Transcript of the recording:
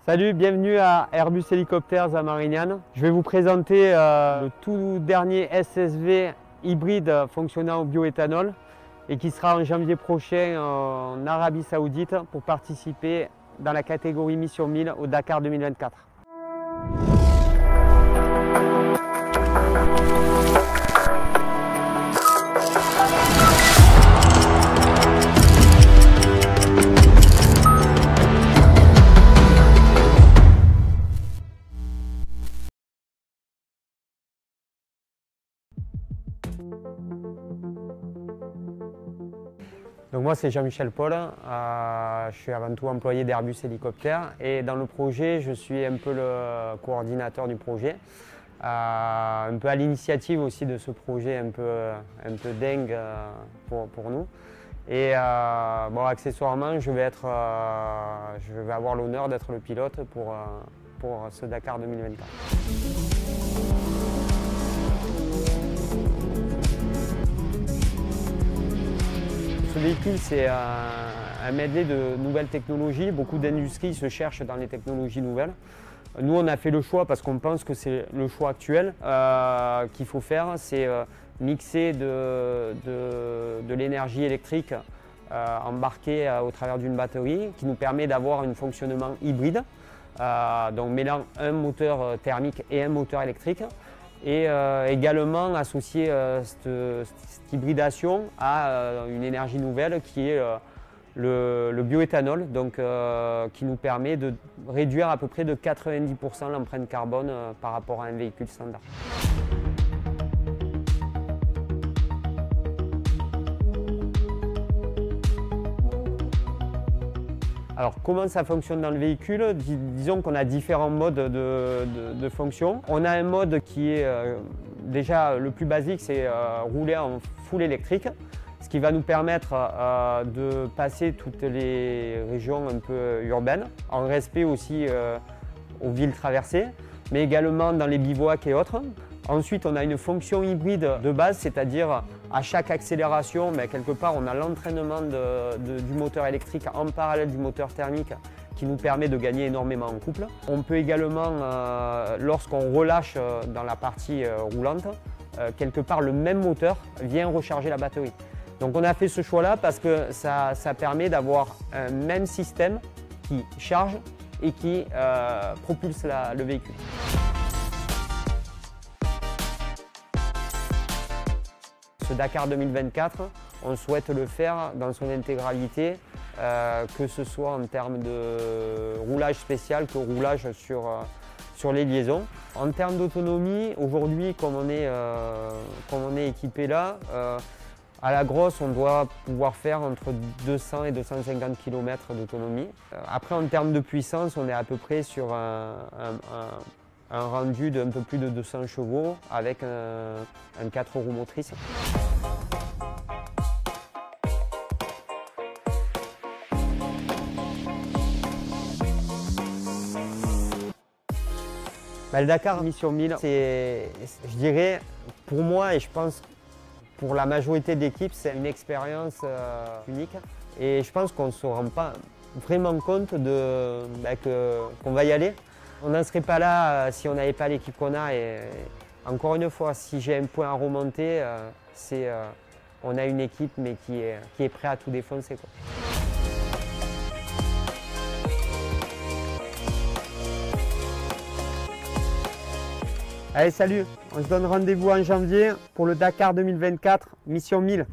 Salut, bienvenue à Airbus Helicopters à Marignane. Je vais vous présenter le tout dernier SSV hybride fonctionnant au bioéthanol et qui sera en janvier prochain en Arabie Saoudite pour participer dans la catégorie Mission 1000 au Dakar 2024. Donc moi c'est Jean-Michel Paul, je suis avant tout employé d'Airbus Hélicoptères et dans le projet je suis un peu le coordinateur du projet, un peu à l'initiative aussi de ce projet un peu dingue pour nous. Et bon, accessoirement je vais avoir l'honneur d'être le pilote pour ce Dakar 2024. Ce véhicule, c'est un medley de nouvelles technologies. Beaucoup d'industries se cherchent dans les technologies nouvelles. Nous, on a fait le choix parce qu'on pense que c'est le choix actuel qu'il faut faire. C'est mixer de l'énergie électrique embarquée au travers d'une batterie qui nous permet d'avoir un fonctionnement hybride, donc mêlant un moteur thermique et un moteur électrique. Et également associer cette hybridation à une énergie nouvelle qui est le bioéthanol, donc, qui nous permet de réduire à peu près de 90% l'empreinte carbone par rapport à un véhicule standard. Alors comment ça fonctionne dans le véhicule? Disons qu'on a différents modes de fonction. On a un mode qui est déjà le plus basique, c'est rouler en full électrique, ce qui va nous permettre de passer toutes les régions un peu urbaines, en respect aussi aux villes traversées, mais également dans les bivouacs et autres. Ensuite, on a une fonction hybride de base, c'est-à-dire à chaque accélération, mais quelque part, on a l'entraînement du moteur électrique en parallèle du moteur thermique qui nous permet de gagner énormément en couple. On peut également, lorsqu'on relâche dans la partie roulante, quelque part, le même moteur vient recharger la batterie. Donc on a fait ce choix-là parce que ça permet d'avoir un même système qui charge et qui propulse le véhicule. Ce Dakar 2024, on souhaite le faire dans son intégralité, que ce soit en termes de roulage spécial que roulage sur les liaisons. En termes d'autonomie, aujourd'hui, comme on est équipé là, à la grosse, on doit pouvoir faire entre 200 et 250 km d'autonomie. Après, en termes de puissance, on est à peu près sur un rendu d'un peu plus de 200 chevaux avec un 4 roues motrices. Le Dakar Mission 1000, c'est, je dirais, pour moi et je pense pour la majorité de l'équipe, c'est une expérience unique. Et je pense qu'on ne se rend pas vraiment compte qu'on va y aller. On n'en serait pas là si on n'avait pas l'équipe qu'on a. Et encore une fois, si j'ai un point à remonter, c'est on a une équipe mais qui est prête à tout défoncer, quoi. Allez, salut, on se donne rendez-vous en janvier pour le Dakar 2024, Mission 1000.